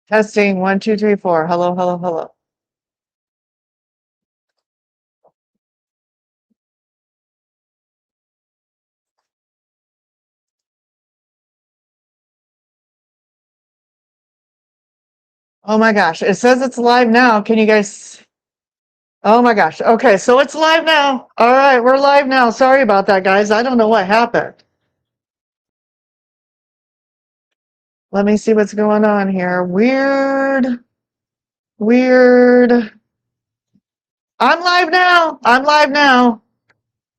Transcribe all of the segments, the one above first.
Testing 1, 2, 3, 4. Hello, hello, hello. Oh my gosh, it says it's live now. Can you guys? Oh my gosh. Okay, so it's live now. All right, we're live now. Sorry about that, guys. I don't know what happened. Let me see what's going on here. Weird, weird. I'm live now. I'm live now.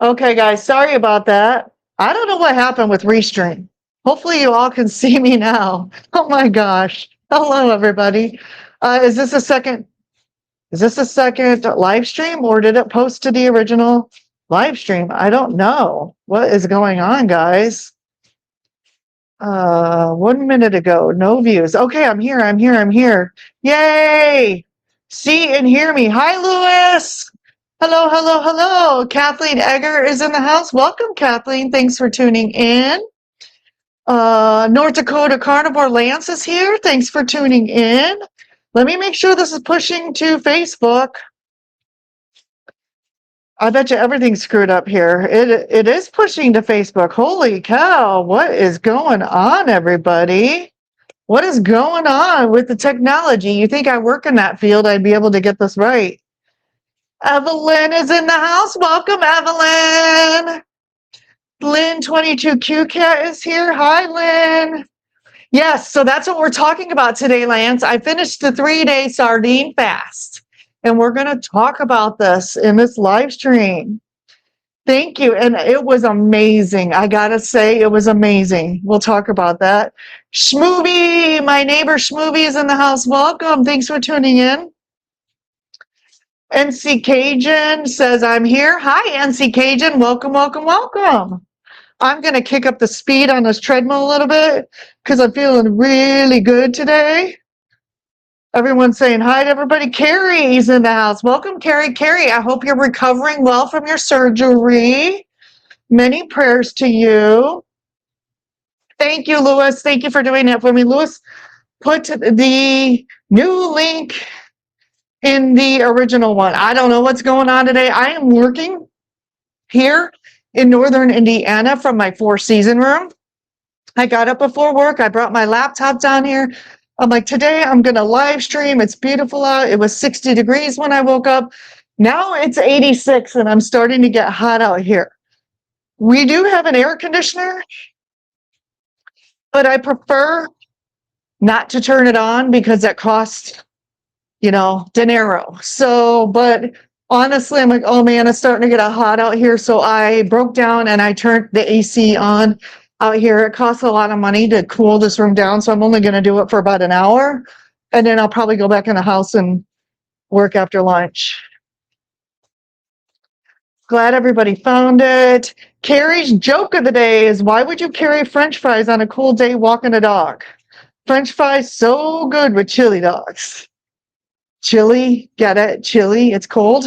Okay, guys, sorry about that. I don't know what happened with Restream. Hopefully you all can see me now. Oh my gosh. Hello, everybody. Is this a second? Is this a second live stream or did it post to the original live stream? I don't know. What is going on, guys? 1 minute ago, no views. Okay, I'm here. I'm here. I'm here. Yay! See and hear me. Hi, Lewis. Hello, hello, hello. Kathleen Egger is in the house. Welcome, Kathleen. Thanks for tuning in. North Dakota Carnivore Lance is here. Thanks for tuning in. Let me make sure this is pushing to Facebook. I bet you everything's screwed up here. It is pushing to Facebook. Holy cow. What is going on, everybody? What is going on with the technology? You think I work in that field, I'd be able to get this right. Evelyn is in the house. Welcome, Evelyn. Lynn 22Q Cat is here. Hi, Lynn. Yes, so that's what we're talking about today, Lance. I finished the 3-day sardine fast, and we're going to talk about this in this live stream. Thank you. And it was amazing. I got to say, it was amazing. We'll talk about that. Schmoovie, my neighbor Schmoovie is in the house. Welcome. Thanks for tuning in. NC Cajun says, I'm here. Hi, NC Cajun. Welcome, welcome, welcome. I'm going to kick up the speed on this treadmill a little bit because I'm feeling really good today. Everyone's saying hi to everybody. Carrie's in the house. Welcome, Carrie. Carrie, I hope you're recovering well from your surgery. Many prayers to you. Thank you, Lewis. Thank you for doing that for me. Lewis, put the new link in the original one. I don't know what's going on today. I am working here in northern Indiana from my 4-season room. I got up before work. I brought my laptop down here. I'm like, today I'm going to live stream. It's beautiful out. It was 60 degrees when I woke up. Now it's 86 and I'm starting to get hot out here. We do have an air conditioner, but I prefer not to turn it on because it costs, dinero. So, but honestly, I'm like, oh man, it's starting to get hot out here. So I broke down and I turned the AC on out here. It costs a lot of money to cool this room down. So I'm only going to do it for about an hour. And then I'll probably go back in the house and work after lunch. Glad everybody found it. Carrie's joke of the day is, why would you carry French fries on a cool day walking a dog? French fries so good with chili dogs. Chili, get it? Chili, it's cold.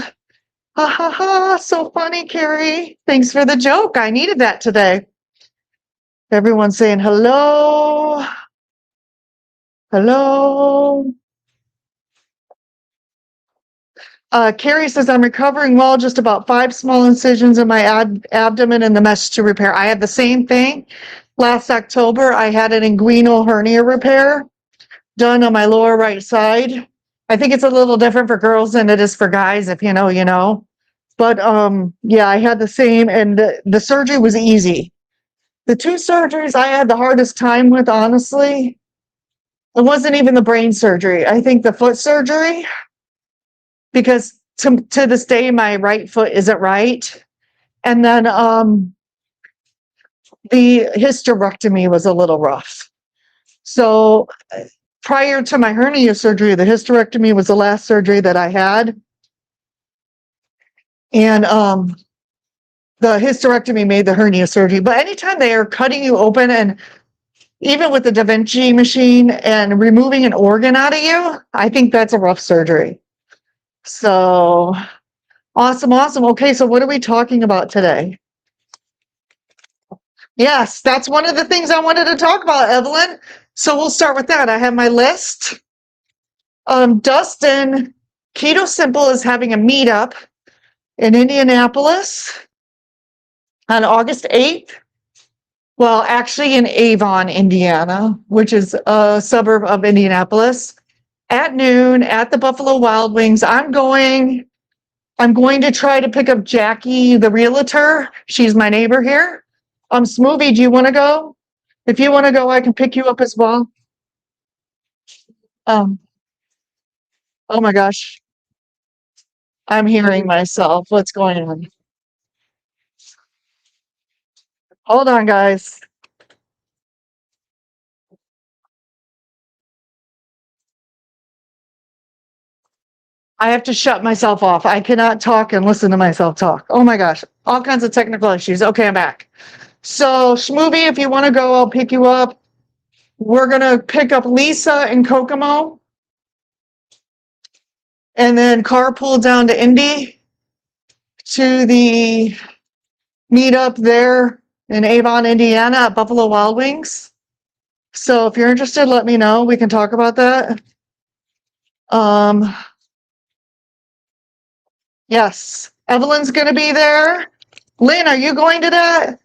Ha ha ha, so funny, Carrie. Thanks for the joke. I needed that today. Everyone's saying hello. Hello. Carrie says, I'm recovering well, just about 5 small incisions in my abdomen and the mesh to repair. I had the same thing. Last October, I had an inguinal hernia repair done on my lower right side. I think it's a little different for girls than it is for guys. If you know, you know. But yeah, I had the same, and the surgery was easy. The 2 surgeries I had the hardest time with, honestly, it wasn't even the brain surgery. I think the foot surgery, because to this day, my right foot isn't right. And then the hysterectomy was a little rough. So prior to my hernia surgery, the hysterectomy was the last surgery that I had. And the hysterectomy made the hernia surgery. But anytime they are cutting you open, and even with the Da Vinci machine and removing an organ out of you, I think that's a rough surgery. So awesome, awesome. Okay, so what are we talking about today? Yes, that's one of the things I wanted to talk about, Evelyn. So we'll start with that. I have my list. Dustin, Keto Simple is having a meetup in Indianapolis on August 8th. Well, actually in Avon, Indiana, which is a suburb of Indianapolis, at noon at the Buffalo Wild Wings. I'm going to try to pick up Jackie, the realtor. She's my neighbor here. Smoothie, do you want to go? If you want to go, I can pick you up as well. Oh my gosh. I'm hearing myself. What's going on? Hold on, guys. I have to shut myself off. I cannot talk and listen to myself talk. Oh my gosh. All kinds of technical issues. Okay, I'm back. So, Schmoovie, if you want to go, I'll pick you up. We're going to pick up Lisa in Kokomo and then carpool down to Indy to the meetup there in Avon, Indiana at Buffalo Wild Wings. So if you're interested, let me know. We can talk about that. Yes, Evelyn's going to be there. Lynn, are you going to that?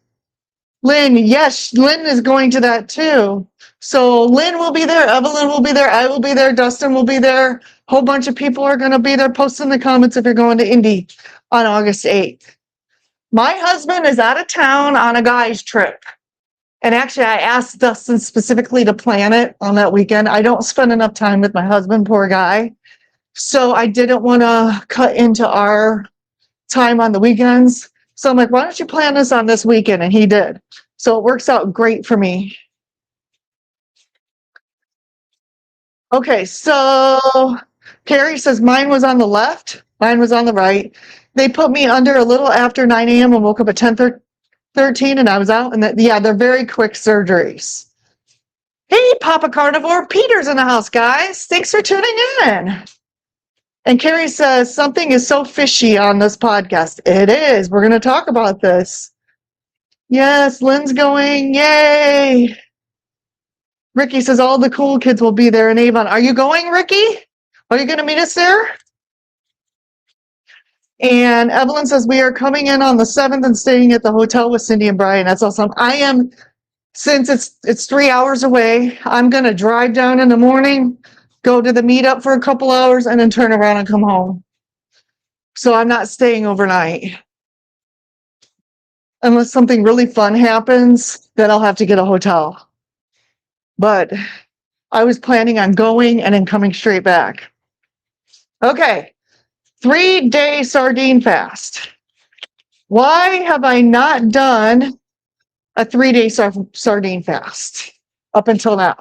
Lynn, yes, Lynn is going to that too. So Lynn will be there, Evelyn will be there, I will be there, Dustin will be there. A whole bunch of people are going to be there. Post in the comments if you're going to Indy on August 8th. My husband is out of town on a guy's trip. And actually, I asked Dustin specifically to plan it on that weekend. I don't spend enough time with my husband, poor guy. So I didn't want to cut into our time on the weekends. So I'm like, why don't you plan this on this weekend? And he did. So it works out great for me. Okay, so Carrie says mine was on the left. Mine was on the right. They put me under a little after 9 a.m. and woke up at 10:13 and I was out. And yeah, they're very quick surgeries. Hey, Papa Carnivore. Peter's in the house, guys. Thanks for tuning in. And Carrie says, something is so fishy on this podcast. It is. We're going to talk about this. Yes, Lynn's going. Yay. Ricky says all the cool kids will be there in Avon. Are you going, Ricky? Are you going to meet us there? And Evelyn says, we are coming in on the 7th and staying at the hotel with Cindy and Brian. That's awesome. I am, since it's 3 hours away, I'm going to drive down in the morning, go to the meetup for a couple hours, and then turn around and come home. So I'm not staying overnight. Unless something really fun happens, then I'll have to get a hotel. But I was planning on going and then coming straight back. Okay, 3-day sardine fast. Why have I not done a 3-day sardine fast up until now?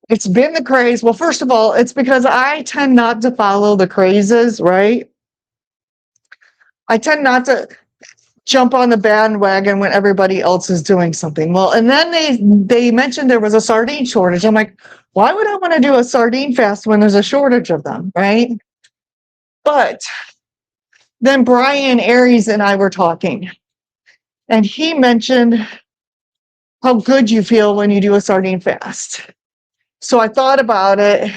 It's been the craze. Well, first of all, it's because I tend not to follow the crazes, right? I tend not to jump on the bandwagon when everybody else is doing something. Well, and then they mentioned there was a sardine shortage. I'm like, why would I want to do a sardine fast when there's a shortage of them, right? But then Brian Aries and I were talking, and he mentioned how good you feel when you do a sardine fast. So I thought about it,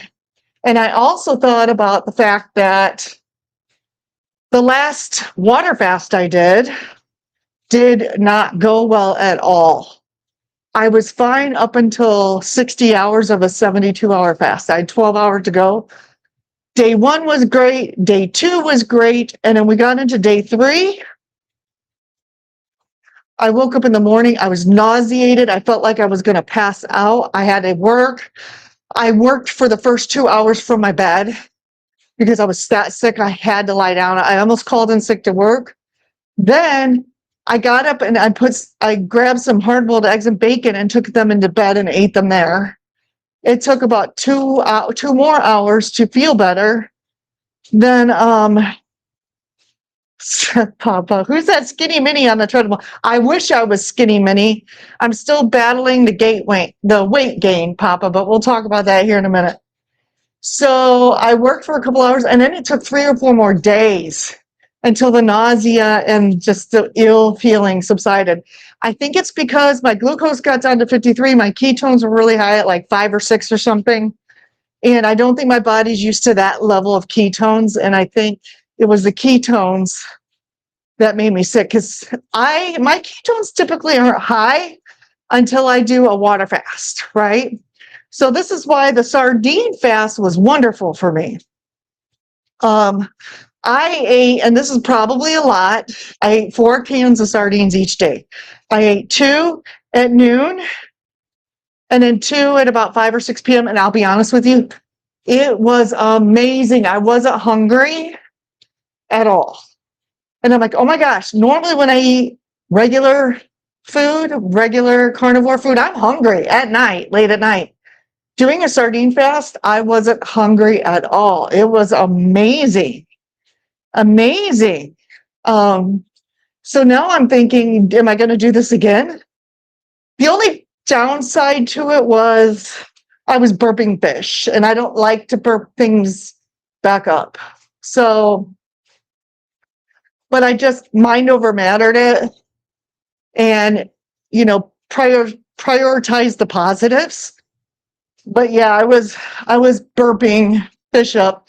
and I also thought about the fact that the last water fast I did not go well at all. I was fine up until 60 hours of a 72-hour fast. I had 12 hours to go. Day 1 was great. Day 2 was great. And then we got into day 3. I woke up in the morning. I was nauseated. I felt like I was going to pass out. I had to work. I worked for the first 2 hours from my bed because I was that sick. I had to lie down. I almost called in sick to work. Then I got up and I grabbed some hard-boiled eggs and bacon and took them into bed and ate them there. It took about 2 more hours to feel better. Then, Papa, who's that skinny mini on the treadmill? I wish I was skinny mini. I'm still battling the weight gain, Papa, but we'll talk about that here in a minute. So I worked for a couple hours, and then it took 3 or 4 more days until the nausea and just the ill feeling subsided. I think it's because my glucose got down to 53. My ketones were really high at like 5 or 6 or something. And I don't think my body's used to that level of ketones. And I think it was the ketones that made me sick, because my ketones typically aren't high until I do a water fast, right? So this is why the sardine fast was wonderful for me. I ate, and this is probably a lot, I ate 4 cans of sardines each day. I ate 2 at noon and then 2 at about 5 or 6 p.m. And I'll be honest with you, it was amazing. I wasn't hungry at all. And I'm like, oh my gosh, normally when I eat regular food, regular carnivore food, I'm hungry at night, late at night. Doing a sardine fast, I wasn't hungry at all. It was amazing. Amazing. So now I'm thinking, am I going to do this again? The only downside to it was I was burping fish, and I don't like to burp things back up. So, but I just mind over mattered it and, prioritize the positives. But yeah, I was burping fish up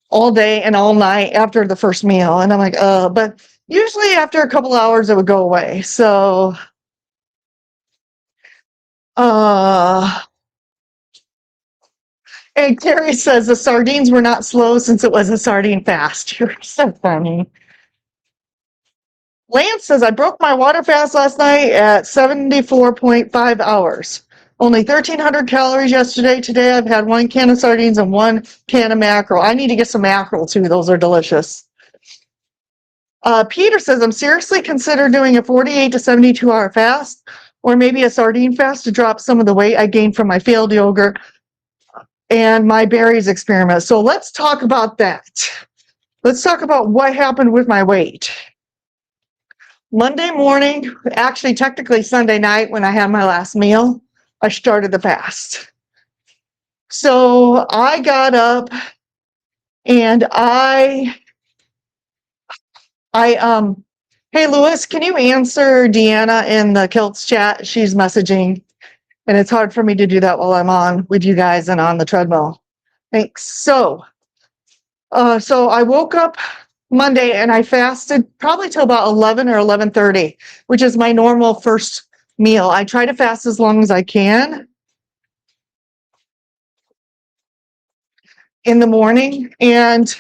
all day and all night after the first meal. And I'm like, but usually after a couple hours, it would go away. So, and Carrie says the sardines were not slow since it was a sardine fast. You're so funny. Lance says, I broke my water fast last night at 74.5 hours. Only 1,300 calories yesterday. Today I've had 1 can of sardines and 1 can of mackerel. I need to get some mackerel too. Those are delicious. Peter says, I'm seriously considering doing a 48 to 72 hour fast, or maybe a sardine fast to drop some of the weight I gained from my failed yogurt and my berries experiment. So let's talk about that. Let's talk about what happened with my weight. Monday morning, actually technically Sunday night when I had my last meal, I started the fast. So I got up and hey Lewis, can you answer Deanna in the Kilts chat? She's messaging, and it's hard for me to do that while I'm on with you guys and on the treadmill. Thanks. So I woke up Monday and I fasted probably till about 11 or 11:30, which is my normal first meal. I try to fast as long as I can in the morning, and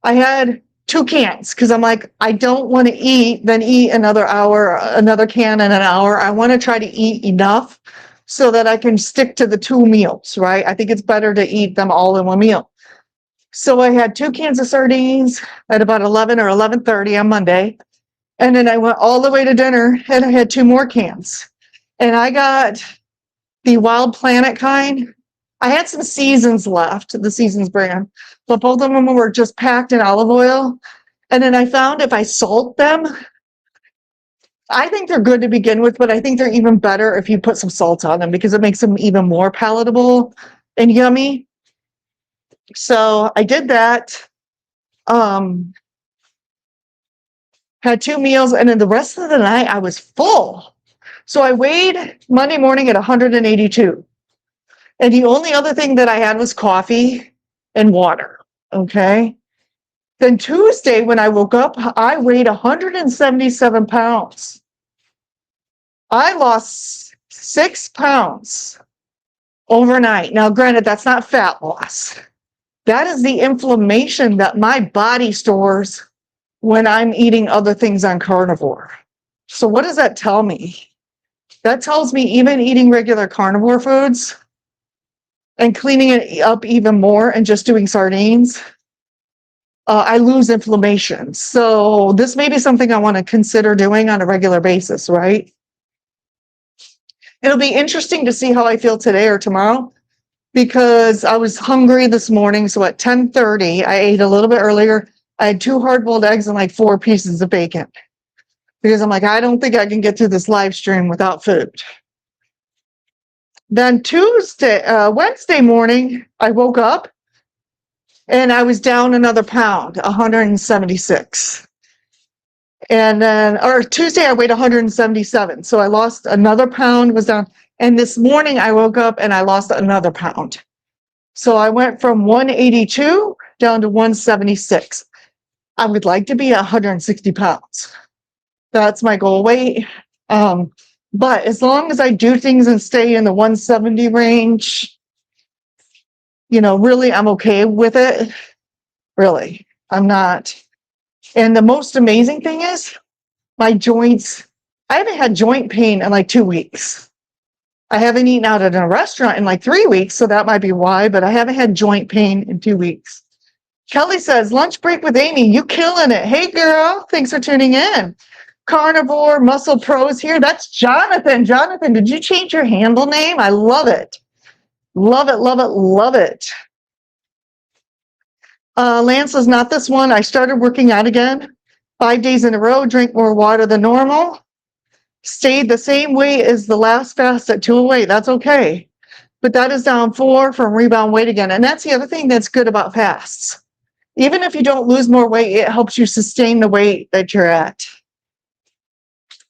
I had 2 cans because I'm like, I don't want to eat another hour, another can in an hour. I want to try to eat enough so that I can stick to the 2 meals, right? I think it's better to eat them all in one meal. So I had 2 cans of sardines at about 11 or 11:30 on Monday. And then I went all the way to dinner and I had 2 more cans. And I got the Wild Planet kind. I had some Seasons left, the Seasons brand, but both of them were just packed in olive oil. And then I found if I salt them, I think they're good to begin with, but I think they're even better if you put some salt on them because it makes them even more palatable and yummy. So I did that. Had 2 meals, and then the rest of the night I was full. So I weighed Monday morning at 182. And the only other thing that I had was coffee and water. Okay. Then Tuesday, when I woke up, I weighed 177 pounds. I lost 6 pounds overnight. Now, granted, that's not fat loss. That is the inflammation that my body stores when I'm eating other things on carnivore. So what does that tell me? That tells me even eating regular carnivore foods and cleaning it up even more and just doing sardines, I lose inflammation. So this may be something I want to consider doing on a regular basis, right? It'll be interesting to see how I feel today or tomorrow because I was hungry this morning. So at 10:30, I ate a little bit earlier. I had 2 hard-boiled eggs and like 4 pieces of bacon because I'm like, I don't think I can get through this live stream without food. Then Wednesday morning, I woke up and I was down another pound, 176. And then, or Tuesday, I weighed 177. So I lost another pound, was down. And this morning I woke up and I lost another pound. So I went from 182 down to 176. I would like to be 160 pounds. That's my goal weight. But as long as I do things and stay in the 170 range, really, I'm okay with it. Really, I'm not. And the most amazing thing is my joints. I haven't had joint pain in like 2 weeks. I haven't eaten out at a restaurant in like 3 weeks, so that might be why, but I haven't had joint pain in 2 weeks. Kelly says, lunch break with Amy, you killing it. Hey, girl, thanks for tuning in. Carnivore Muscle Pros here. That's Jonathan. Jonathan, did you change your handle name? I love it. Love it, love it, love it. Lance says, not this one. I started working out again. 5 days in a row, drink more water than normal. Stayed the same weight as the last fast at 208. That's okay. But that is down 4 from rebound weight again. And that's the other thing that's good about fasts. Even if you don't lose more weight, it helps you sustain the weight that you're at.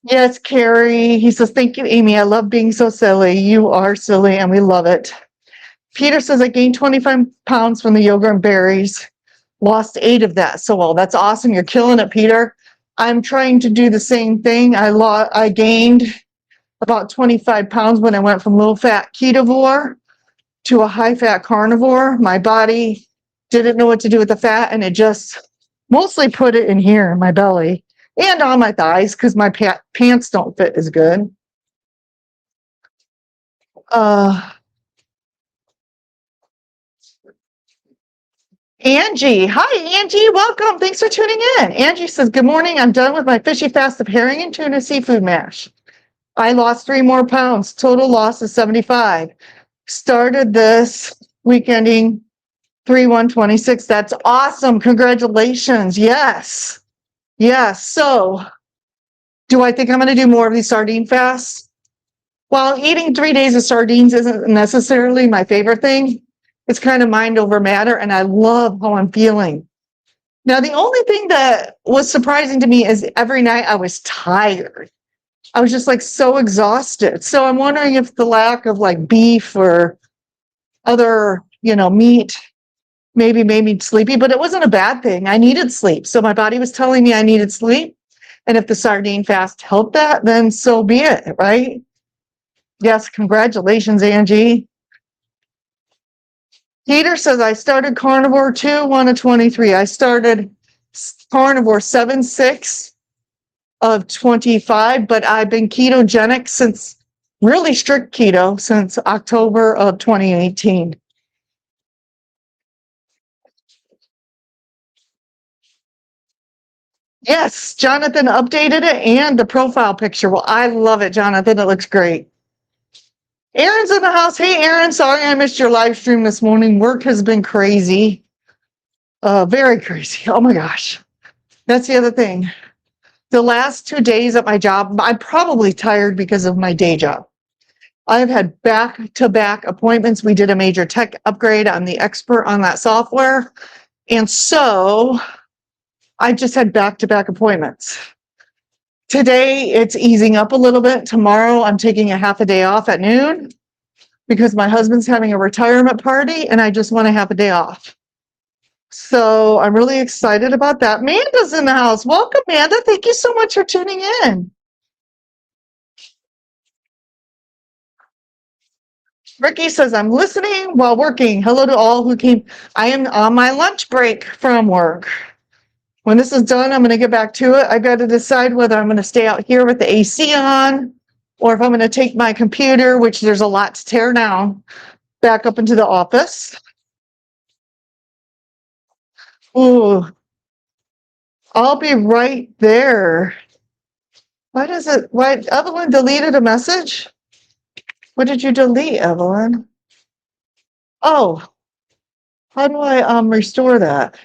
Yes, Carrie. He says, thank you, Amy. I love being so silly. You are silly, and we love it. Peter says, I gained 25 pounds from the yogurt and berries. Lost 8 of that. So, well, that's awesome. You're killing it, Peter. I'm trying to do the same thing. I gained about 25 pounds when I went from low-fat ketovore to a high-fat carnivore. My body didn't know what to do with the fat, and it just mostly put it in here in my belly and on my thighs because my pants don't fit as good. Angie. Hi, Angie. Welcome. Thanks for tuning in. Angie says, good morning. I'm done with my fishy fast of herring and tuna seafood mash. I lost 3 more pounds. Total loss is 75. Started this weekending 3/1/26. That's awesome. Congratulations. Yes. Yes. So do I think I'm going to do more of these sardine fasts? While eating 3 days of sardines isn't necessarily my favorite thing, it's kind of mind over matter, and I love how I'm feeling. Now, the only thing that was surprising to me is every night I was tired. I was just like so exhausted. So I'm wondering if the lack of like beef or other, meat maybe made me sleepy, but it wasn't a bad thing. I needed sleep. So my body was telling me I needed sleep. And if the sardine fast helped that, then so be it, right? Yes, congratulations, Angie. Peter says, I started carnivore 2/1/23. I started carnivore 7/6 of 25, but I've been ketogenic since, really strict keto, since October of 2018. Yes, Jonathan updated it and the profile picture. Well, I love it, Jonathan. It looks great. Aaron's in the house. Hey, Aaron, sorry I missed your live stream this morning. Work has been crazy. Very crazy. Oh my gosh. That's the other thing. The last 2 days at my job, I'm probably tired because of my day job. I've had back-to-back appointments. We did a major tech upgrade. I'm the expert on that software. And so I just had back-to-back appointments. Today, it's easing up a little bit. Tomorrow, I'm taking a half a day off at noon because my husband's having a retirement party and I just want to have a day off. So I'm really excited about that. Amanda's in the house. Welcome, Amanda. Thank you so much for tuning in. Ricky says, I'm listening while working. Hello to all who came. I am on my lunch break from work. When this is done, I'm going to get back to it. I got to decide whether I'm going to stay out here with the AC on or if I'm going to take my computer, which there's a lot to tear down, back up into the office. Ooh, I'll be right there. Why Evelyn deleted a message? What did you delete, Evelyn? Oh, how do I restore that?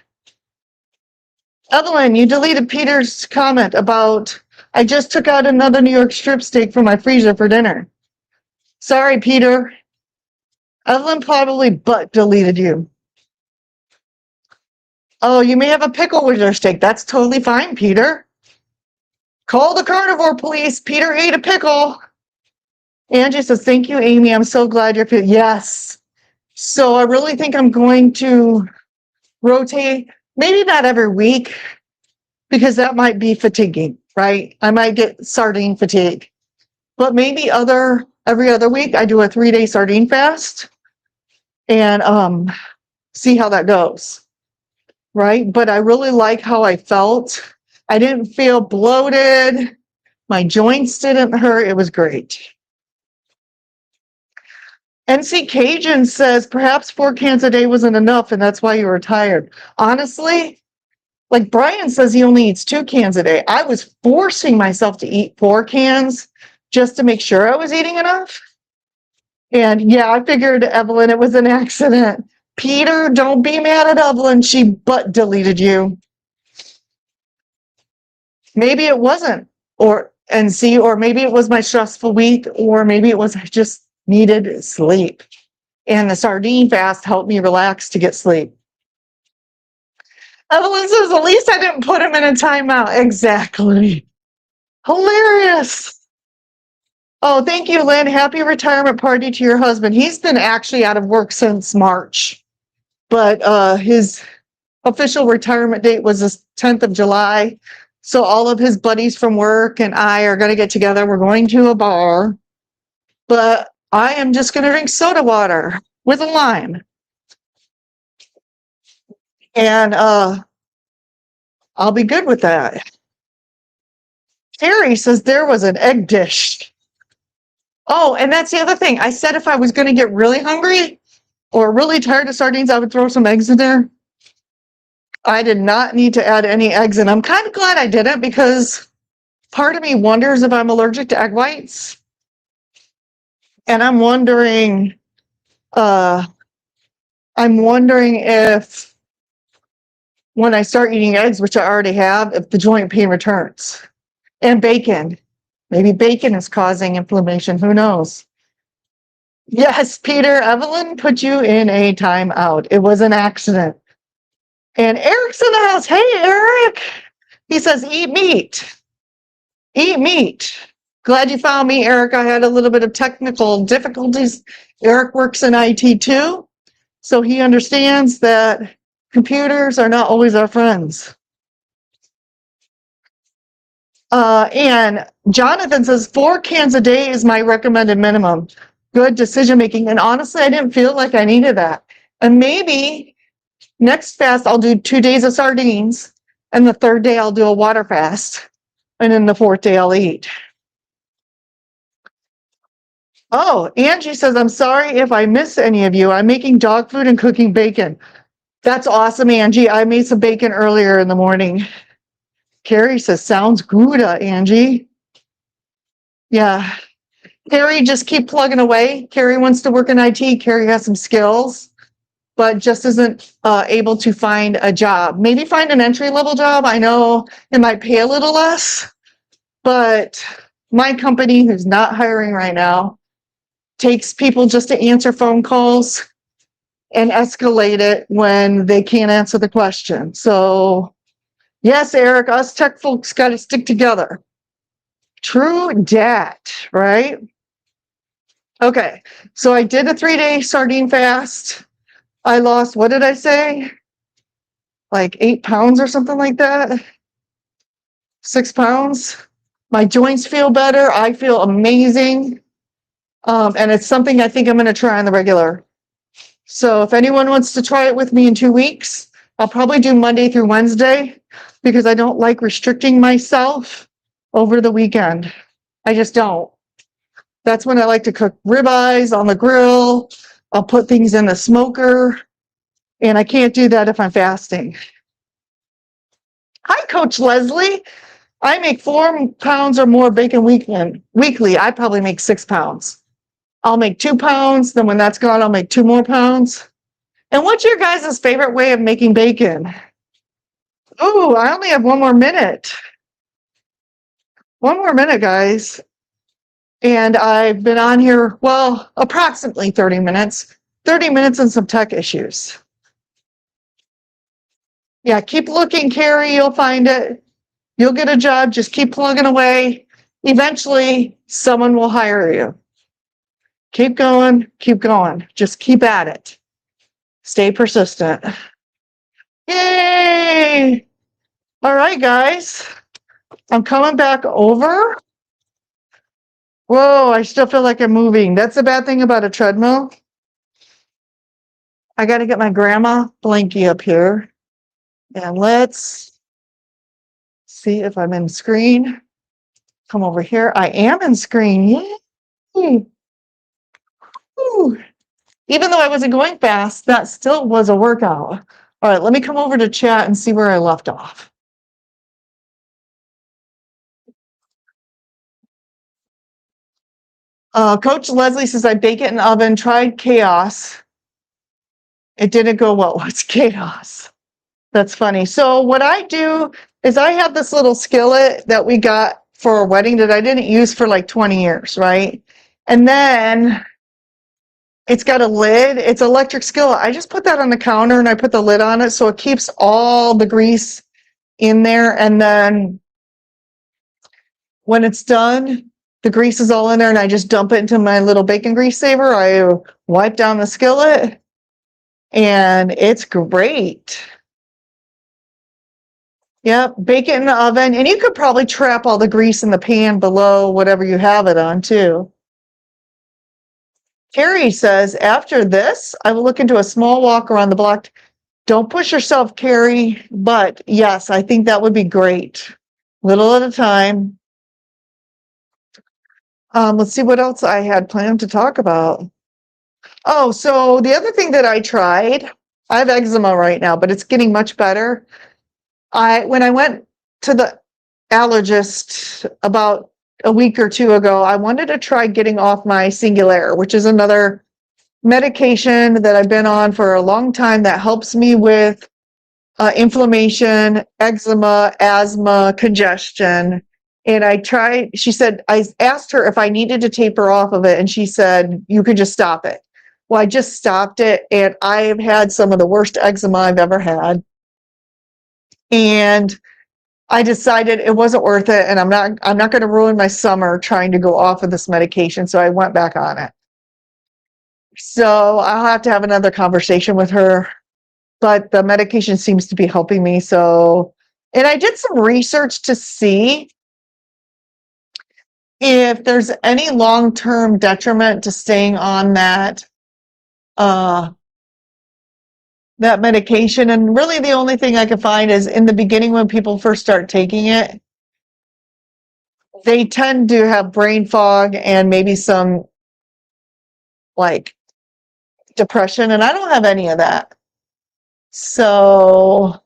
Evelyn, you deleted Peter's comment about, I just took out another New York strip steak from my freezer for dinner. Sorry, Peter. Evelyn probably butt deleted you. Oh, you may have a pickle with your steak. That's totally fine, Peter. Call the carnivore police. Peter ate a pickle. Angie says, thank you, Amy. I'm so glad you're feeling. Yes. So I really think I'm going to rotate, maybe not every week, because that might be fatiguing, right? I might get sardine fatigue. But maybe every other week I do a 3-day sardine fast and see how that goes. Right? But I really like how I felt. I didn't feel bloated. My joints didn't hurt. It was great. NC Cajun says perhaps 4 cans a day wasn't enough and that's why you were tired. Honestly, like Brian says he only eats 2 cans a day. I was forcing myself to eat 4 cans just to make sure I was eating enough. And yeah, I figured, Evelyn, it was an accident. Peter, don't be mad at Evelyn. She butt deleted you. Maybe it wasn't, or maybe it was my stressful week, or maybe it was I just needed sleep. And the sardine fast helped me relax to get sleep. Evelyn says, at least I didn't put him in a timeout. Exactly. Hilarious. Oh, thank you, Lynn. Happy retirement party to your husband. He's been actually out of work since March, but his official retirement date was the 10th of July. So all of his buddies from work and I are going to get together. We're going to a bar, but I am just going to drink soda water with a lime. And I'll be good with that. Terry says there was an egg dish. Oh, and that's the other thing. I said if I was going to get really hungry or really tired of sardines, I would throw some eggs in there. I did not need to add any eggs, and I'm kind of glad I didn't because part of me wonders if I'm allergic to egg whites. And I'm wondering if when I start eating eggs, which I already have, if the joint pain returns. And bacon. Maybe bacon is causing inflammation. Who knows? Yes, Peter, Evelyn put you in a timeout. It was an accident. And Eric's in the house. Hey, Eric. He says, eat meat. Eat meat. Glad you found me, Eric. I had a little bit of technical difficulties. Eric works in IT too, so he understands that computers are not always our friends. And Jonathan says 4 cans a day is my recommended minimum. Good decision making. And honestly, I didn't feel like I needed that. And maybe next fast, I'll do 2 days of sardines. And the 3rd day, I'll do a water fast. And then the 4th day, I'll eat. Oh, Angie says, I'm sorry if I miss any of you. I'm making dog food and cooking bacon. That's awesome, Angie. I made some bacon earlier in the morning. Carrie says, sounds good, Angie. Yeah. Carrie, just keep plugging away. Carrie wants to work in IT. Carrie has some skills, but just isn't able to find a job. Maybe find an entry-level job. I know it might pay a little less, but my company, who's not hiring right now, takes people just to answer phone calls and escalate it when they can't answer the question. So yes, Eric, us tech folks got to stick together. True dat, right? Okay, so I did a 3-day sardine fast. I lost, what did I say? Like 8 pounds or something like that. 6 pounds. My joints feel better. I feel amazing. And it's something I think I'm going to try on the regular. So if anyone wants to try it with me in 2 weeks, I'll probably do Monday through Wednesday because I don't like restricting myself over the weekend. I just don't. That's when I like to cook ribeyes on the grill. I'll put things in the smoker, and I can't do that if I'm fasting. Hi, Coach Leslie. I make 4 pounds or more bacon weekly. I probably make 6 pounds. I'll make 2 pounds. Then when that's gone, I'll make 2 more pounds. And what's your guys' favorite way of making bacon? Oh, I only have 1 more minute. 1 more minute, guys. And I've been on here, well, approximately 30 minutes. 30 minutes and some tech issues. Yeah, keep looking, Carrie. You'll find it. You'll get a job. Just keep plugging away. Eventually, someone will hire you. Keep going. Keep going. Just keep at it. Stay persistent. Yay! All right, guys. I'm coming back over. Whoa, I still feel like I'm moving. That's the bad thing about a treadmill. I got to get my grandma blankie up here. And let's see if I'm in screen. Come over here. I am in screen. Yay! Woo. Even though I wasn't going fast, that still was a workout. All right, let me come over to chat and see where I left off. Coach Leslie says, I bake it in the oven, tried chaos. It didn't go well. What's chaos? That's funny. So what I do is I have this little skillet that we got for a wedding that I didn't use for like 20 years, right? And then it's got a lid. It's an electric skillet. I just put that on the counter and I put the lid on it so it keeps all the grease in there. And then when it's done, the grease is all in there and I just dump it into my little bacon grease saver. I wipe down the skillet and it's great. Yep, bake it in the oven. And you could probably trap all the grease in the pan below whatever you have it on too. Carrie says, after this, I will look into a small walk around the block. Don't push yourself, Carrie, but yes, I think that would be great. Little at a time. Let's see what else I had planned to talk about. Oh, so the other thing that I tried, I have eczema right now, but it's getting much better. When I went to the allergist about a week or two ago, I wanted to try getting off my Singulair, which is another medication that I've been on for a long time that helps me with inflammation, eczema, asthma, congestion. And she said, I asked her if I needed to taper off of it, and she said, you could just stop it. Well, I just stopped it, and I have had some of the worst eczema I've ever had. And I decided it wasn't worth it, and I'm not going to ruin my summer trying to go off of this medication, so I went back on it. So I'll have to have another conversation with her, but the medication seems to be helping me. So, and I did some research to see if there's any long-term detriment to staying on that medication. And really the only thing I could find is in the beginning when people first start taking it, they tend to have brain fog and maybe some like depression, and I don't have any of that. So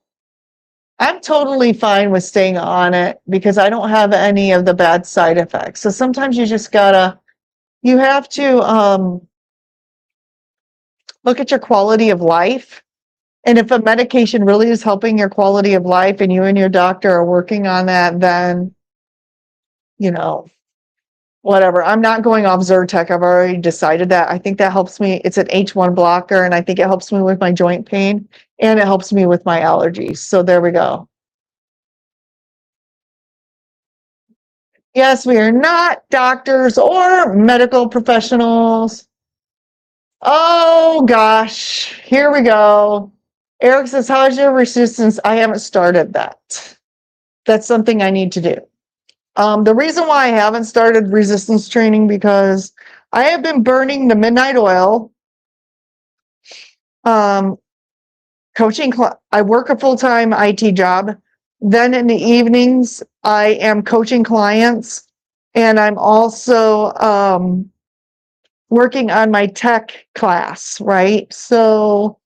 I'm totally fine with staying on it because I don't have any of the bad side effects. So sometimes you just you have to look at your quality of life. And if a medication really is helping your quality of life and you and your doctor are working on that, then, whatever. I'm not going off Zyrtec. I've already decided that. I think that helps me. It's an H1 blocker, and I think it helps me with my joint pain, and it helps me with my allergies. So there we go. Yes, we are not doctors or medical professionals. Oh, gosh. Here we go. Eric says, how's your resistance? I haven't started that. That's something I need to do. The reason why I haven't started resistance training because I have been burning the midnight oil. Coaching. I work a full-time IT job. Then in the evenings, I am coaching clients, and I'm also working on my tech class, right? So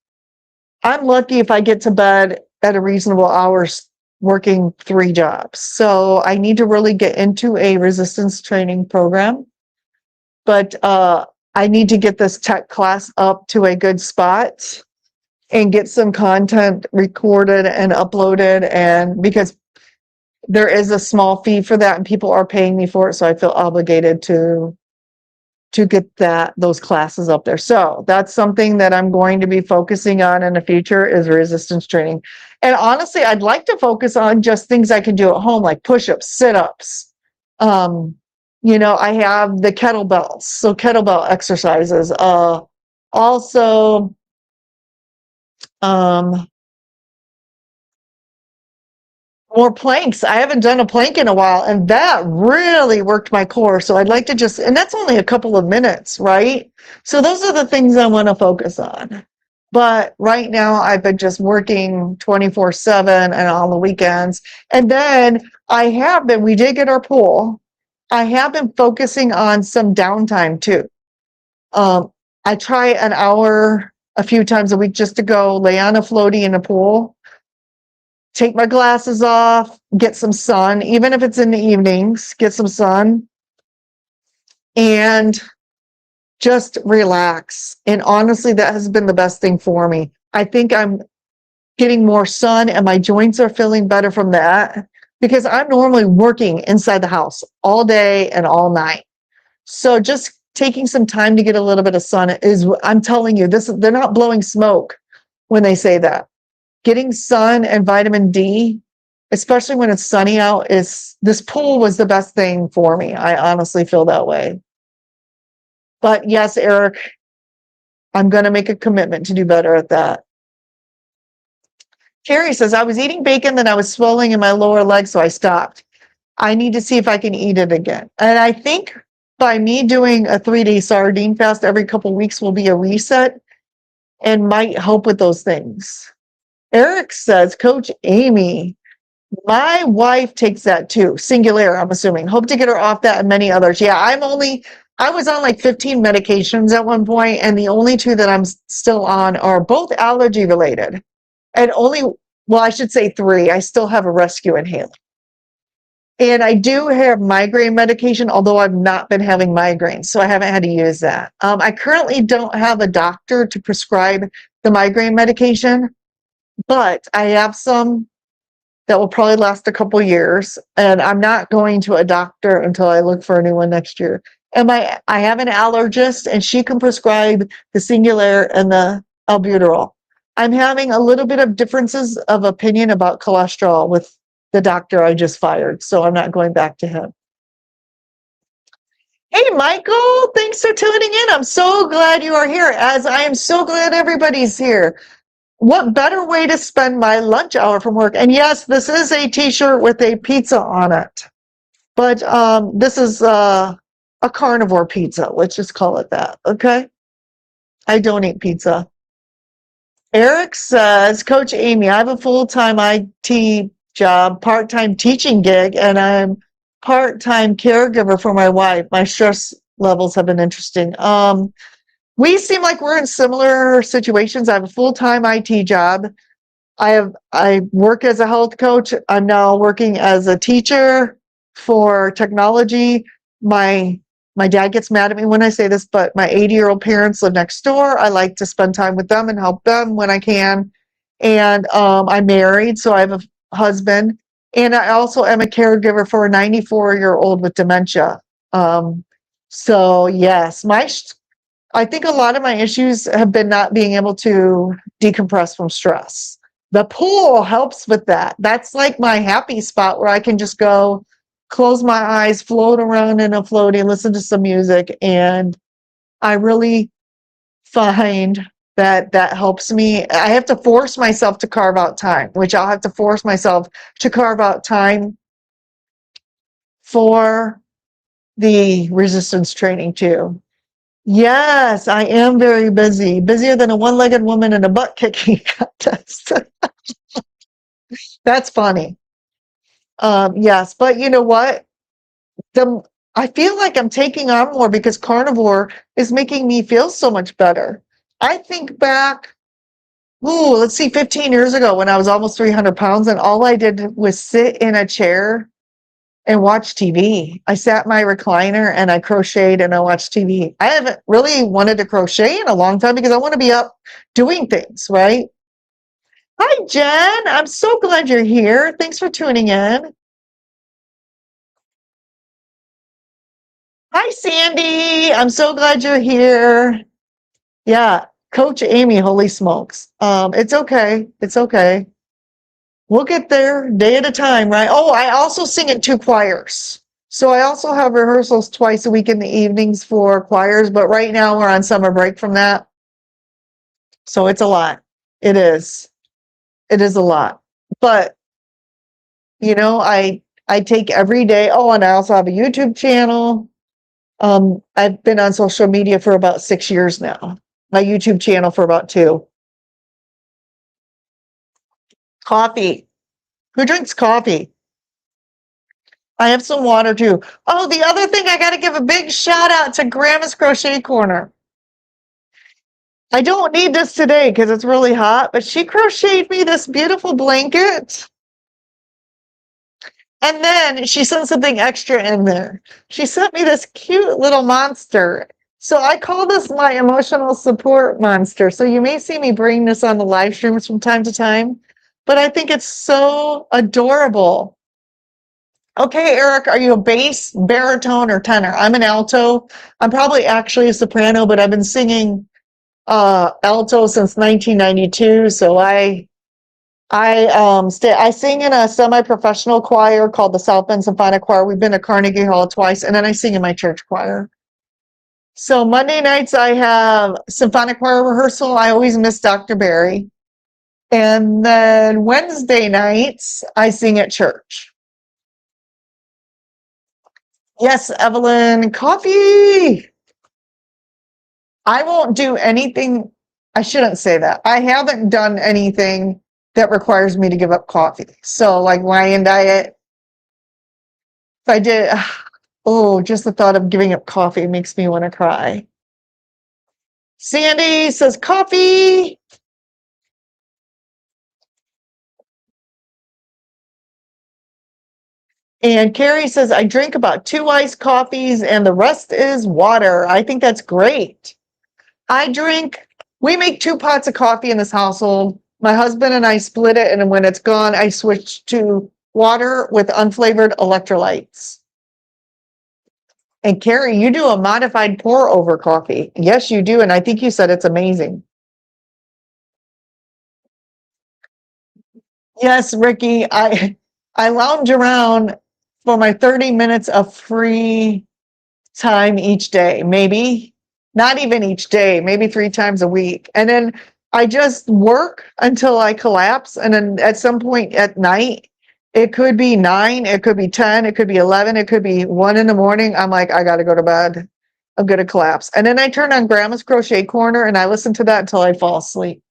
I'm lucky if I get to bed at a reasonable hours working 3 jobs. So I need to really get into a resistance training program. But I need to get this tech class up to a good spot and get some content recorded and uploaded, and because there is a small fee for that and people are paying me for it, so I feel obligated to get those classes up there. So that's something that I'm going to be focusing on in the future is resistance training. And honestly, I'd like to focus on just things I can do at home, like push-ups, sit-ups. I have the kettlebells, so kettlebell exercises. Also, More planks. I haven't done a plank in a while, and that really worked my core. So I'd like to just, and that's only a couple of minutes, right? So those are the things I want to focus on. But right now, I've been just working 24/7 and on the weekends. And then we did get our pool. I have been focusing on some downtime too. Um, I try an hour a few times a week just to go lay on a floaty in a pool, take my glasses off, get some sun, even if it's in the evenings, get some sun, and just relax. And honestly, that has been the best thing for me. I think I'm getting more sun and my joints are feeling better from that because I'm normally working inside the house all day and all night. So just taking some time to get a little bit of sun is, I'm telling you, they're not blowing smoke when they say that. Getting sun and vitamin D, especially when it's sunny out, this pool was the best thing for me. I honestly feel that way. But yes, Eric, I'm going to make a commitment to do better at that. Carrie says, I was eating bacon, then I was swelling in my lower leg, so I stopped. I need to see if I can eat it again. And I think by me doing a 3-day sardine fast every couple of weeks will be a reset and might help with those things. Eric says, Coach Amy, my wife takes that too. Singular, I'm assuming. Hope to get her off that and many others. Yeah, I was on like 15 medications at one point, and the only 2 that I'm still on are both allergy related. And I should say 3. I still have a rescue inhaler. And I do have migraine medication, although I've not been having migraines, so I haven't had to use that. I currently don't have a doctor to prescribe the migraine medication, but I have some that will probably last a couple years, and I'm not going to a doctor until I look for a new one next year. And I have an allergist, and she can prescribe the Singular and the albuterol. I'm having a little bit of differences of opinion about cholesterol with the doctor I just fired, so I'm not going back to him. Hey, Michael, thanks for tuning in. I'm so glad you are here, as I am so glad everybody's here. What better way to spend my lunch hour from work? And yes, this is a t-shirt with a pizza on it, but this is a carnivore pizza. Let's just call it that, okay? I don't eat pizza. Eric says, Coach Amy, I have a full-time IT job, part-time teaching gig, and I'm part-time caregiver for my wife. My stress levels have been interesting. We seem like we're in similar situations. I have a full-time IT job. I work as a health coach. I'm now working as a teacher for technology. My dad gets mad at me when I say this, but my 80-year-old parents live next door. I like to spend time with them and help them when I can. And I'm married, so I have a husband. And I also am a caregiver for a 94-year-old with dementia. So yes, I think a lot of my issues have been not being able to decompress from stress. The pool helps with that. That's like my happy spot where I can just go close my eyes, float around in a floaty, listen to some music. And I really find that helps me. I have to force myself to carve out time, which I'll have to force myself to carve out time for the resistance training too. Yes, I am very busy, busier than a one-legged woman in a butt kicking contest. That's funny. Yes, but you know what? I feel like I'm taking on more because carnivore is making me feel so much better. I think back, let's see, 15 years ago when I was almost 300 pounds, and all I did was sit in a chair and watch TV. I sat in my recliner and I crocheted and I watched TV. I haven't really wanted to crochet in a long time because I want to be up doing things, right? Hi, Jen. I'm so glad you're here. Thanks for tuning in. Hi, Sandy. I'm so glad you're here. Yeah, Coach Amy, holy smokes. It's okay. It's okay. We'll get there day at a time, right? Oh, I also sing in 2 choirs. So I also have rehearsals twice a week in the evenings for choirs, but right now we're on summer break from that. So it's a lot. It is. It is a lot. But, I take every day. Oh, and I also have a YouTube channel. I've been on social media for about 6 years now. My YouTube channel for about 2. Coffee. Who drinks coffee? I have some water too. Oh, the other thing, I got to give a big shout out to Grandma's Crochet Corner. I don't need this today because it's really hot, but she crocheted me this beautiful blanket. And then she sent something extra in there. She sent me this cute little monster. So I call this my emotional support monster. So you may see me bring this on the live streams from time to time, but I think it's so adorable. Okay, Eric, are you a bass, baritone, or tenor? I'm an alto. I'm probably actually a soprano, but I've been singing alto since 1992. So I sing in a semi-professional choir called the South Bend Symphonic Choir. We've been to Carnegie Hall twice, and then I sing in my church choir. So Monday nights I have symphonic choir rehearsal. I always miss Dr. Barry. And then Wednesday nights I sing at church. Yes, Evelyn, coffee. I won't do anything. I shouldn't say that. I haven't done anything that requires me to give up coffee. So like Lion Diet, if I did, just the thought of giving up coffee makes me want to cry. Sandy says coffee. And Carrie says, I drink about 2 iced coffees and the rest is water. I think that's great. We make 2 pots of coffee in this household. My husband and I split it, and when it's gone, I switch to water with unflavored electrolytes. And Carrie, you do a modified pour over coffee. Yes, you do. And I think you said it's amazing. Yes, Ricky, I lounge around for my 30 minutes of free time each day, maybe not even each day, maybe 3 times a week. And then I just work until I collapse. And then at some point at night, it could be 9, it could be 10, it could be 11, it could be 1 in the morning. I'm like, I got to go to bed. I'm going to collapse. And then I turn on Grandma's Crochet Corner and I listen to that until I fall asleep.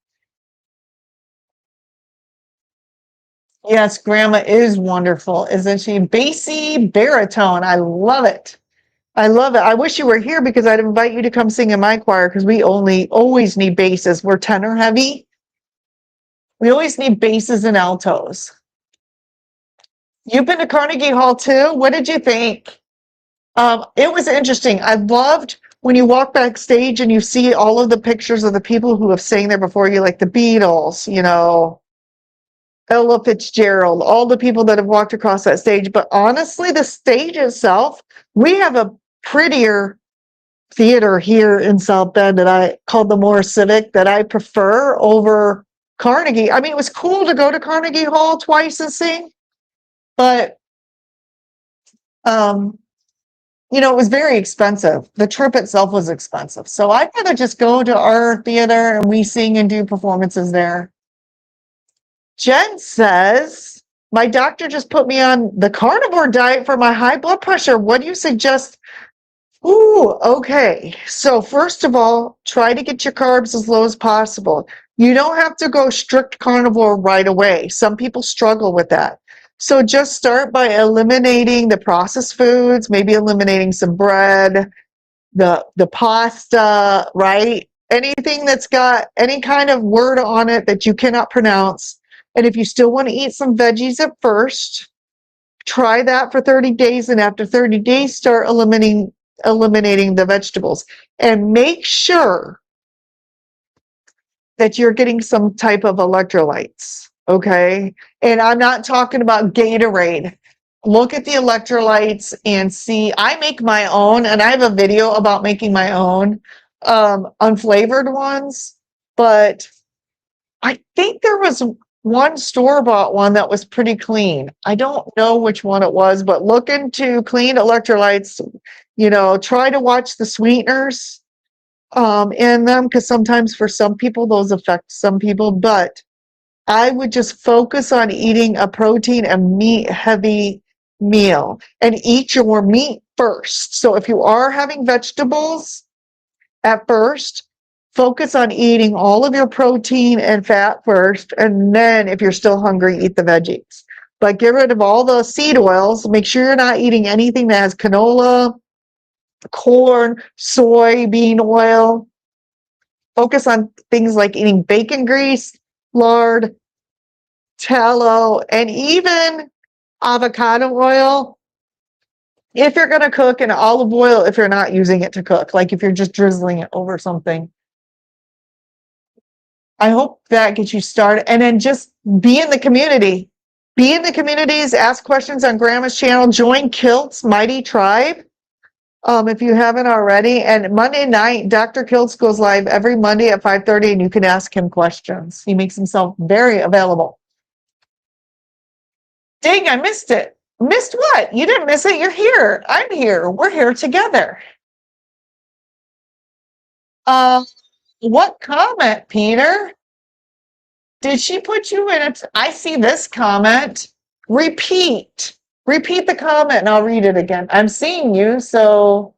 Yes, Grandma is wonderful, isn't she? Bassy baritone. I love it. I love it. I wish you were here because I'd invite you to come sing in my choir because we always need basses. We're tenor heavy. We always need basses and altos. You've been to Carnegie Hall too? What did you think? It was interesting. I loved when you walk backstage and you see all of the pictures of the people who have sang there before you, like the Beatles, Ella Fitzgerald, all the people that have walked across that stage. But honestly, the stage itself, we have a prettier theater here in South Bend that I called the Moore Civic that I prefer over Carnegie. I mean, it was cool to go to Carnegie Hall twice and sing, but it was very expensive. The trip itself was expensive. So I'd rather just go to our theater and we sing and do performances there. Jen says, my doctor just put me on the carnivore diet for my high blood pressure. What do you suggest? Ooh, okay. So first of all, try to get your carbs as low as possible. You don't have to go strict carnivore right away. Some people struggle with that. So just start by eliminating the processed foods, maybe eliminating some bread, the pasta, right? Anything that's got any kind of word on it that you cannot pronounce. And if you still want to eat some veggies at first, try that for 30 days. And after 30 days, start eliminating the vegetables. And make sure that you're getting some type of electrolytes, okay? And I'm not talking about Gatorade. Look at the electrolytes and see. I make my own, and I have a video about making my own unflavored ones, but I think there was one store-bought one that was pretty clean. I don't know which one it was, but look into clean electrolytes. Try to watch the sweeteners. in them, because sometimes for some people those affect some people, but I would just focus on eating a protein and meat heavy meal and eat your meat first. So if you are having vegetables at first, focus on eating all of your protein and fat first. And then if you're still hungry, eat the veggies. But get rid of all the seed oils. Make sure you're not eating anything that has canola, corn, soybean oil. Focus on things like eating bacon grease, lard, tallow, and even avocado oil if you're going to cook, and olive oil if you're not using it to cook, like if you're just drizzling it over something. I hope that gets you started. And then just be in the community. Be in the communities, ask questions on Grandma's channel, join Kilt's Mighty Tribe if you haven't already. And Monday night, Dr. Kiltz goes live every Monday at 5:30, and you can ask him questions. He makes himself very available. Dang, I missed it. Missed what? You didn't miss it. You're here. I'm here. We're here together. What comment, Peter? Did she put you in it? I see this comment. Repeat. Repeat the comment and I'll read it again. I'm seeing you, so.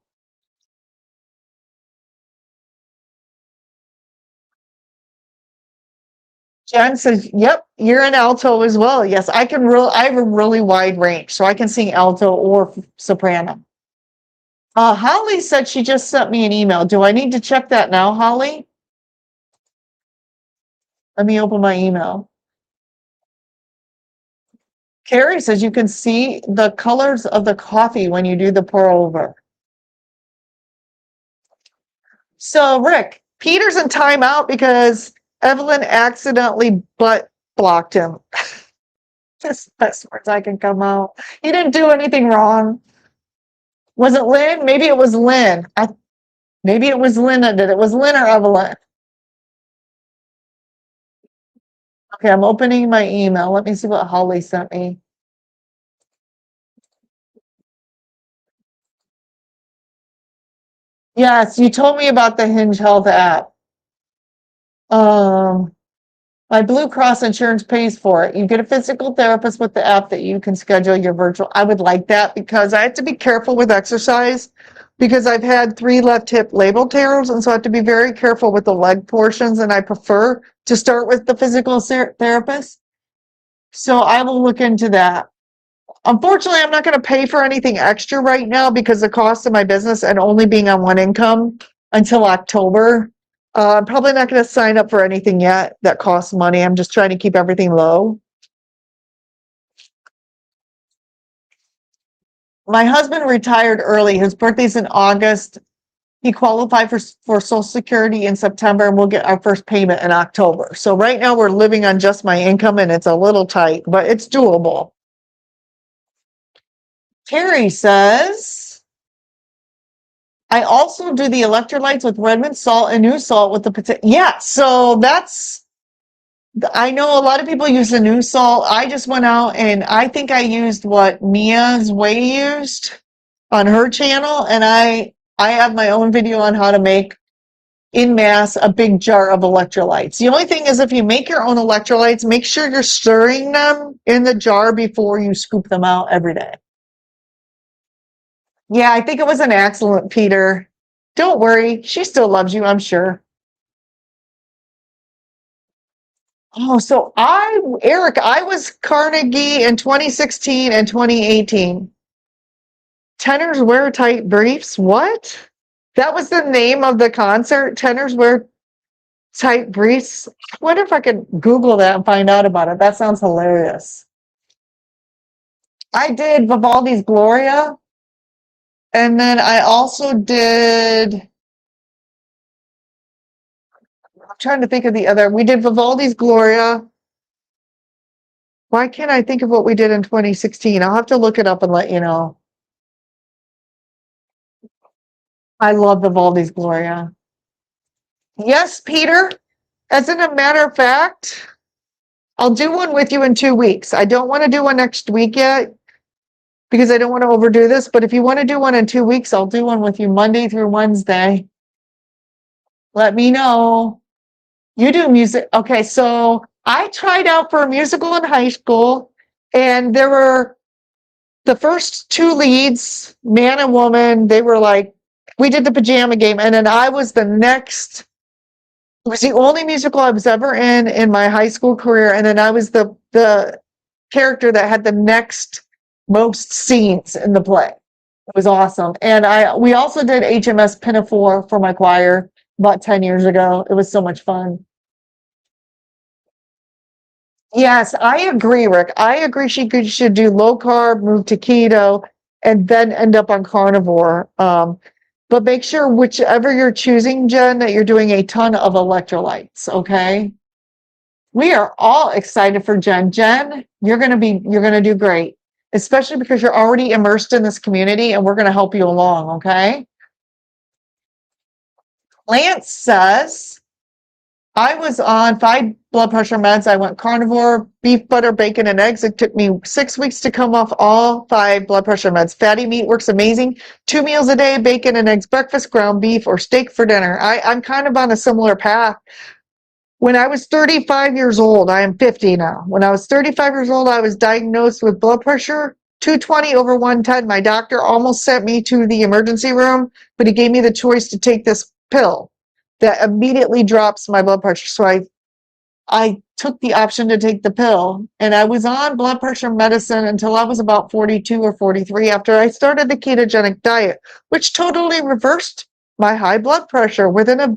Jen says, yep, you're in alto as well. Yes, I have a really wide range, so I can sing alto or soprano. Holly said she just sent me an email. Do I need to check that now, Holly? Let me open my email. Carrie says you can see the colors of the coffee when you do the pour over. So, Rick, Peter's in timeout because Evelyn accidentally butt blocked him. Just best words I can come out. He didn't do anything wrong. Was it Lynn? Maybe it was Lynn. Maybe it was Lynn that did it. Was Lynn or Evelyn? Okay, I'm opening my email. Let me see what Holly sent me. Yes, you told me about the Hinge Health app. My Blue Cross insurance pays for it. You get a physical therapist with the app that you can schedule your virtual. I would like that because I have to be careful with exercise because I've had 3 left hip labral tears, and so I have to be very careful with the leg portions, and I prefer to start with the physical therapist. So I will look into that. Unfortunately, I'm not going to pay for anything extra right now because the cost of my business and only being on one income until October. I'm probably not going to sign up for anything yet that costs money. I'm just trying to keep everything low. My husband retired early. His birthday's in August. He qualified for Social Security in September, and we'll get our first payment in October. So right now we're living on just my income, and it's a little tight, but it's doable. Terry says, I also do the electrolytes with Redmond salt and new salt with the potato. Yeah, so that's, I know a lot of people use the new salt. I just went out and I think I used what Mia's Way used on her channel, and I have my own video on how to make in mass a big jar of electrolytes. The only thing is if you make your own electrolytes, make sure you're stirring them in the jar before you scoop them out every day. Yeah, I think it was an accident, Peter. Don't worry. She still loves you, I'm sure. Oh, so Eric, I was Carnegie in 2016 and 2018. Tenors wear tight briefs. What? That was the name of the concert. Tenors wear tight briefs. I wonder if I could Google that and find out about it. That sounds hilarious. I did Vivaldi's Gloria. And then I also did, I'm trying to think of the other. We did Vivaldi's Gloria. Why can't I think of what we did in 2016? I'll have to look it up and let you know. I love Vivaldi's Gloria. Yes, Peter. As in a matter of fact, I'll do one with you in 2 weeks. I don't want to do one next week yet because I don't want to overdo this. But if you want to do one in 2 weeks, I'll do one with you Monday through Wednesday. Let me know. You do music. Okay, so I tried out for a musical in high school, and there were the first two leads, man and woman, they were like, we did the pajama game, and then I was the next. It was the only musical I was ever in my high school career, and then I was the character that had the next most scenes in the play. It was awesome, and we also did HMS Pinafore for my choir about 10 years ago. It was so much fun. Yes, I agree, Rick. I agree should do low carb, move to keto, and then end up on carnivore. But make sure whichever you're choosing, Jen, that you're doing a ton of electrolytes, okay? We are all excited for Jen. Jen, you're gonna do great, especially because you're already immersed in this community and we're gonna help you along, okay? Lance says, I was on 5 blood pressure meds. I went carnivore, beef, butter, bacon, and eggs. It took me 6 weeks to come off all 5 blood pressure meds. Fatty meat works amazing. 2 meals a day, bacon and eggs, breakfast, ground beef, or steak for dinner. I'm kind of on a similar path. When I was 35 years old, I am 50 now. When I was 35 years old, I was diagnosed with blood pressure 220 over 110. My doctor almost sent me to the emergency room, but he gave me the choice to take this pill that immediately drops my blood pressure. So I took the option to take the pill, and I was on blood pressure medicine until I was about 42 or 43 after I started the ketogenic diet, which totally reversed my high blood pressure within a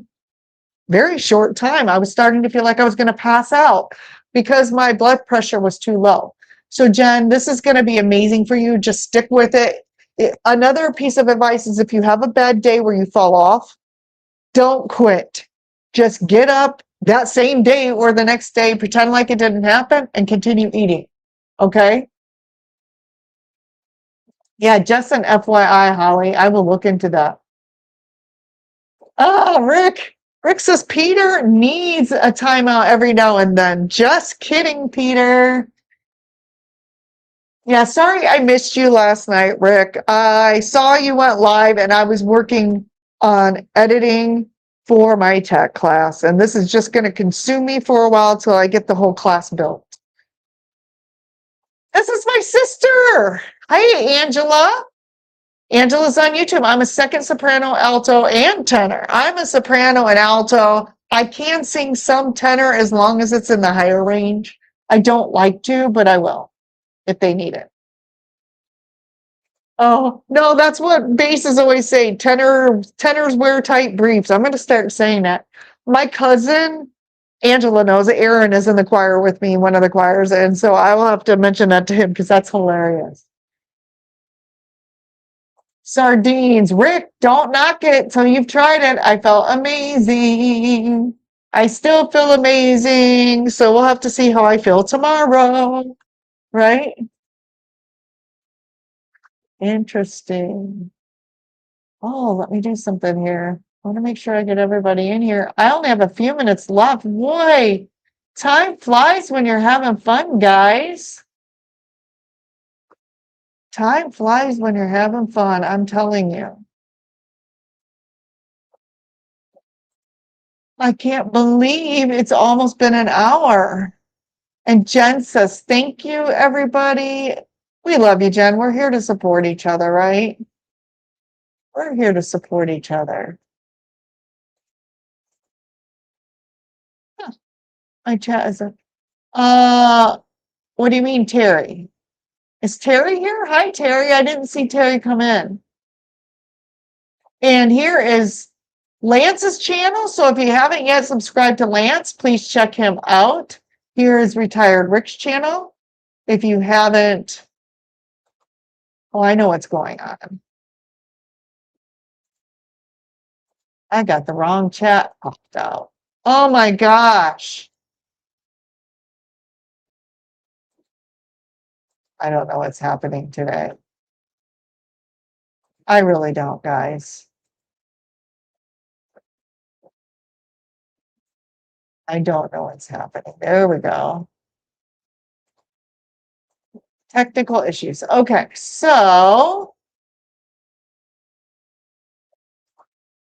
very short time. I was starting to feel like I was going to pass out because my blood pressure was too low. So, Jen, this is going to be amazing for you. Just stick with it. Another piece of advice is if you have a bad day where you fall off, don't quit. Just get up that same day or the next day, pretend like it didn't happen, and continue eating. Okay? Yeah, just an FYI, Holly. I will look into that. Oh, Rick. Rick says Peter needs a timeout every now and then. Just kidding, Peter. Yeah, sorry I missed you last night, Rick. I saw you went live and I was working on editing for my tech class, and this is just going to consume me for a while till I get the whole class built. This is my sister. Hi, Angela. Angela's on YouTube. I'm a second soprano, alto, and tenor. I'm a soprano and alto. I can sing some tenor as long as it's in the higher range. I don't like to, but I will if they need it. Oh, no, that's what basses always say. Tenors wear tight briefs. I'm going to start saying that. My cousin, Angela knows Aaron is in the choir with me, one of the choirs, and so I will have to mention that to him because that's hilarious. Sardines. Rick, don't knock it till you've tried it. I felt amazing. I still feel amazing. So we'll have to see how I feel tomorrow. Right? Interesting. Oh, let me do something here. I want to make sure I get everybody in here. I only have a few minutes left. Boy, time flies when you're having fun, guys. Time flies when you're having fun. I'm telling you. I can't believe it's almost been an hour. And Jen says, thank you, everybody. We love you, Jen. We're here to support each other, right? We're here to support each other. Huh. My chat is a, what do you mean, Terry? Is Terry here? Hi, Terry. I didn't see Terry come in. And here is Lance's channel. So if you haven't yet subscribed to Lance, please check him out. Here is Retired Rick's channel. If you haven't, oh, I know what's going on. I got the wrong chat popped out. Oh my gosh. I don't know what's happening today. I really don't, guys. I don't know what's happening. There we go. Technical issues. Okay, so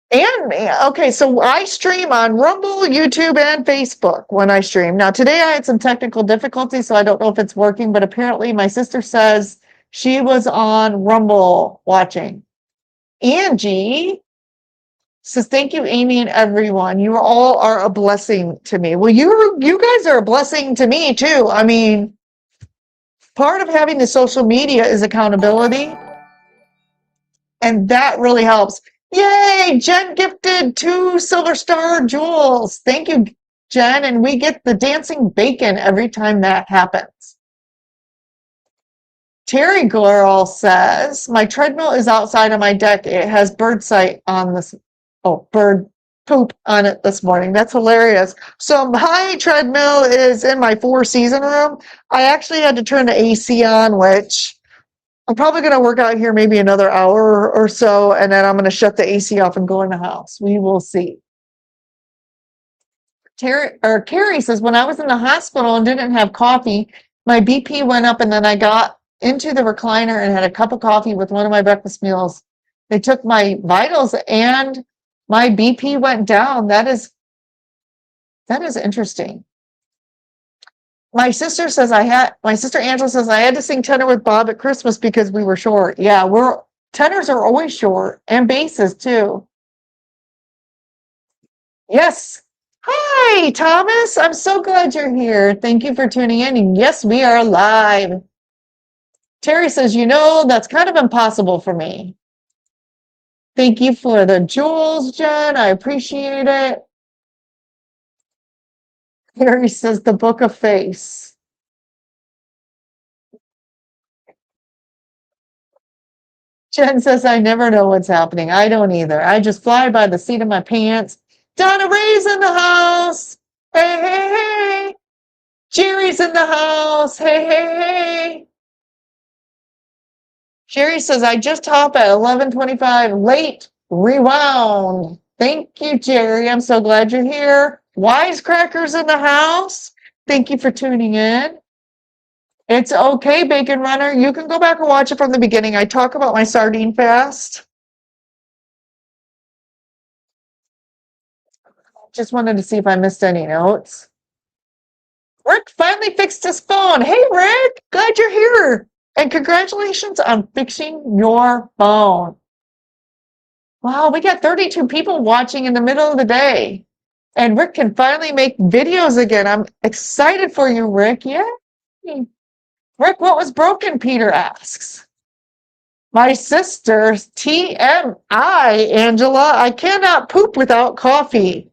And okay, so I stream on Rumble, YouTube, and Facebook when I stream. Now, today I had some technical difficulties, so I don't know if it's working, but apparently my sister says she was on Rumble watching. Angie says, thank you, Amy, and everyone. You all are a blessing to me. Well, you guys are a blessing to me, too. I mean, part of having the social media is accountability, and that really helps. Yay! Jen gifted 2 Silver Star jewels. Thank you, Jen. And we get the dancing bacon every time that happens. Terry Girl says, my treadmill is outside of my deck. It has bird sight on this. Oh, bird poop on it this morning. That's hilarious. So my treadmill is in my 4-season room. I actually had to turn the AC on, which I'm probably going to work out here maybe another hour or so, and then I'm going to shut the AC off and go in the house. We will see. Carrie says, when I was in the hospital and didn't have coffee, my BP went up, and then I got into the recliner and had a cup of coffee with one of my breakfast meals. They took my vitals and my BP went down. That is interesting. My sister Angela says I had to sing tenor with Bob at Christmas because we were short. Yeah, tenors are always short, and basses too. Yes. Hi, Thomas. I'm so glad you're here. Thank you for tuning in. And yes, we are live. Terry says, that's kind of impossible for me. Thank you for the jewels, Jen. I appreciate it. Terry says the Book of Face. Jen says, I never know what's happening. I don't either. I just fly by the seat of my pants. Donna Ray's in the house. Hey, hey, hey. Jerry's in the house. Hey, hey, hey. Jerry says, I just hop at 11:25 late rewound. Thank you, Jerry. I'm so glad you're here. Wisecrackers in the house. Thank you for tuning in. It's okay, Bacon Runner. You can go back and watch it from the beginning. I talk about my sardine fast. Just wanted to see if I missed any notes. Rick finally fixed his phone. Hey, Rick, glad you're here. And congratulations on fixing your phone. Wow, we got 32 people watching in the middle of the day. And Rick can finally make videos again. I'm excited for you, Rick. Yeah. Rick, what was broken? Peter asks. My sister, TMI, Angela, I cannot poop without coffee.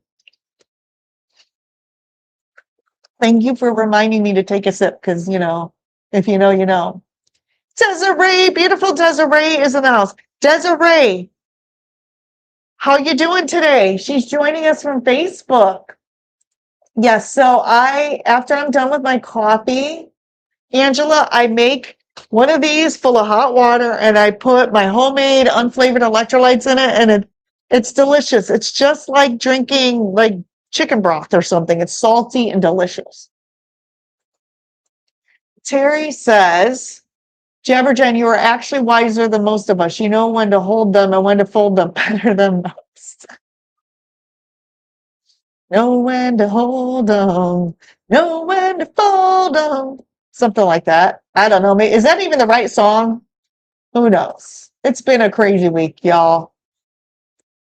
Thank you for reminding me to take a sip because, if you know, you know. Desiree, beautiful Desiree is in the house. Desiree, how you doing today? She's joining us from Facebook. Yes, so after I'm done with my coffee, Angela, I make one of these full of hot water and I put my homemade unflavored electrolytes in it, and it's delicious. It's just like drinking like chicken broth or something. It's salty and delicious. Terry says, Jabberjen, you are actually wiser than most of us. You know when to hold them and when to fold them better than most. Know when to hold them, know when to fold them. Something like that. I don't know. Is that even the right song? Who knows? It's been a crazy week, y'all.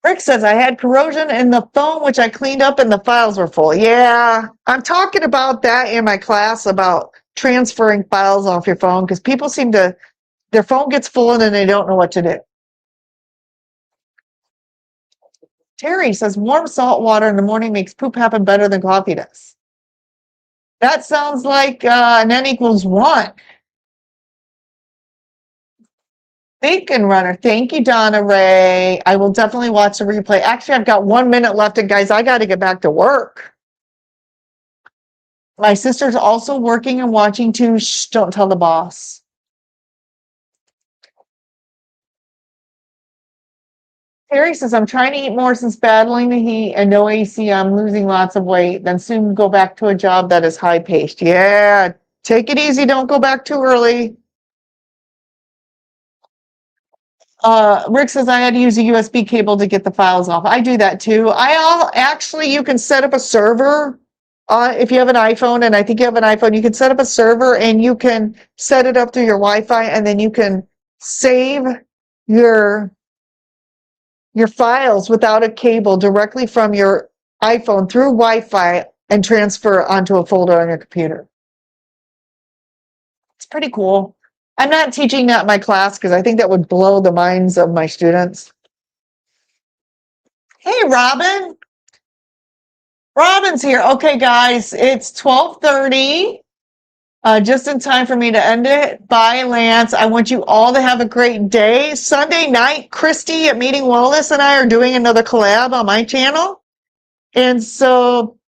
Rick says, I had corrosion in the phone, which I cleaned up and the files were full. Yeah, I'm talking about that in my class about transferring files off your phone because people their phone gets full and then they don't know what to do. Terry says, warm salt water in the morning makes poop happen better than coffee does. That sounds like an N equals 1. Bacon Runner. Thank you, Donna Ray. I will definitely watch the replay. Actually, I've got 1 minute left, and guys, I got to get back to work. My sister's also working and watching too. Shh, don't tell the boss. Terry says, I'm trying to eat more since battling the heat and no AC. I'm losing lots of weight. Then soon go back to a job that is high paced. Yeah, take it easy. Don't go back too early. Rick says I had to use a USB cable to get the files off. I do that too. Actually, you can set up a server. If you have an iPhone, and I think you have an iPhone, you can set up a server and you can set it up through your Wi-Fi, and then you can save your files without a cable directly from your iPhone through Wi-Fi and transfer onto a folder on your computer. It's pretty cool. I'm not teaching that in my class because I think that would blow the minds of my students. Hey, Robin. Robin's here. Okay, guys, it's 12:30. Just in time for me to end it. Bye, Lance. I want you all to have a great day. Sunday night, Christy at Meeting Wellness and I are doing another collab on my channel. And so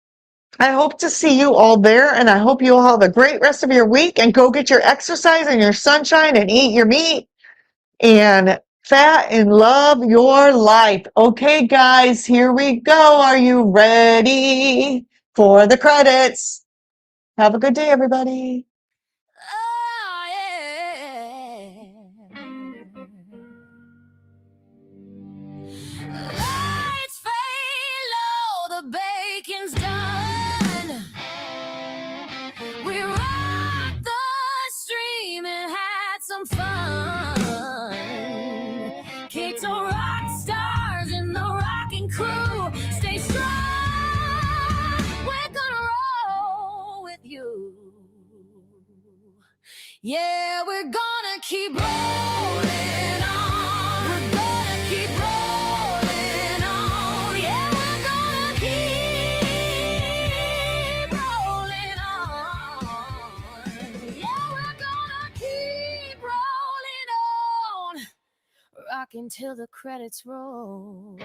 I hope to see you all there, and I hope you all have a great rest of your week, and go get your exercise and your sunshine and eat your meat and fat and love your life. Okay, guys, here we go. Are you ready for the credits? Have a good day, everybody. Oh, yeah. Lights fade low, the bacon's done. We rocked the stream and had some fun. Keto rock stars in the Rockin crew. Stay strong, we're gonna roll with you. Yeah, we're gonna keep rolling on. We're gonna keep rolling on. Yeah, we're gonna keep rolling on. Yeah, we're gonna keep rolling on. Rockin' till the credits roll.